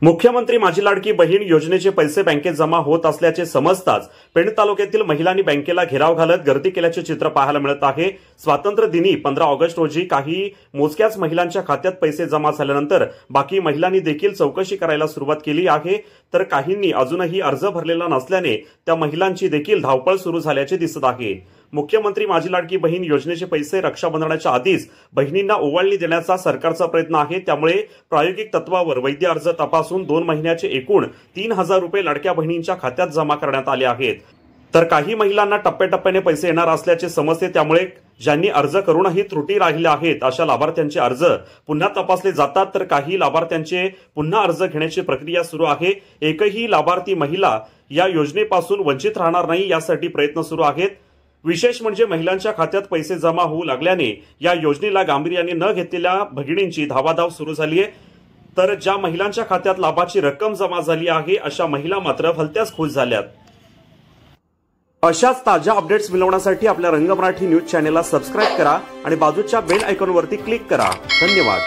मुख्यमंत्री माझी लाडकी बहीण योजनेचे पैसे बँकेत जमा होत असल्याचे समजताच पेण तालुक्यातील महिलांनी बँकेला घेराव घालत गर्दी केल्याचे चित्र पाहायला मिळत आहे। स्वातंत्र्य दिनी 15 ऑगस्ट रोजी काही मोजक्याच महिलांच्या खात्यात पैसे जमा झाल्यानंतर बाकी महिलांनी देखील चौकशी करायला सुरुवात केली आहे, तर काहींनी अजूनही अर्ज भरलेला नसल्याने त्या महिलांची देखील धावपळ सुरू झाल्याचे दिसत आहे। मुख्यमंत्री माझी लाडकी बहीण योजनेचे पैसे रक्षाबंधनाच्या आधीच बहिणींना ओवाळणी देण्याचा सरकारचा प्रयत्न आहे, त्यामुळे प्रायोगिक तत्वावर वैध अर्ज तपासून 2 महिन्याचे एकूण 3000 रुपये लाडक्या बहिणींच्या खात्यात जमा करण्यात आले आहेत। तर काही महिलांना टप्प्याटप्प्याने पैसे येणार असल्याचे समजते, त्यामुळे ज्यांनी अर्ज करूनही त्रुटी राहिल्या आहेत अशा लाभार्थ्यांचे अर्ज पुन्हा तपासले जातात, तर काही लाभार्थ्यांचे पुन्हा अर्ज घेण्याची प्रक्रिया सुरू आहे। एकही लाभार्थी महिला या योजनेपासून वंचित राहणार नाही यासाठी प्रयत्न सुरू आहेत। विशेष म्हणजे महिलांच्या खात्यात पैसे जमा होऊ लागल्याने या योजनेला गांभीर्याने न घेतलेल्या भगिनींची धावाधाव सुरू झाली आहे, तर ज्या महिलांच्या खात्यात लाभाची रक्कम जमा झाली आहे अशा महिला मात्र भलत्याच खुश झाल्यात। अशाच ताज्या अपडेट्स मिळवण्यासाठी आपल्या रंग मराठी न्यूज चॅनेलला सबस्क्राइब करा आणि बाजूच्या बेल आयकॉनवरती क्लिक करा। धन्यवाद।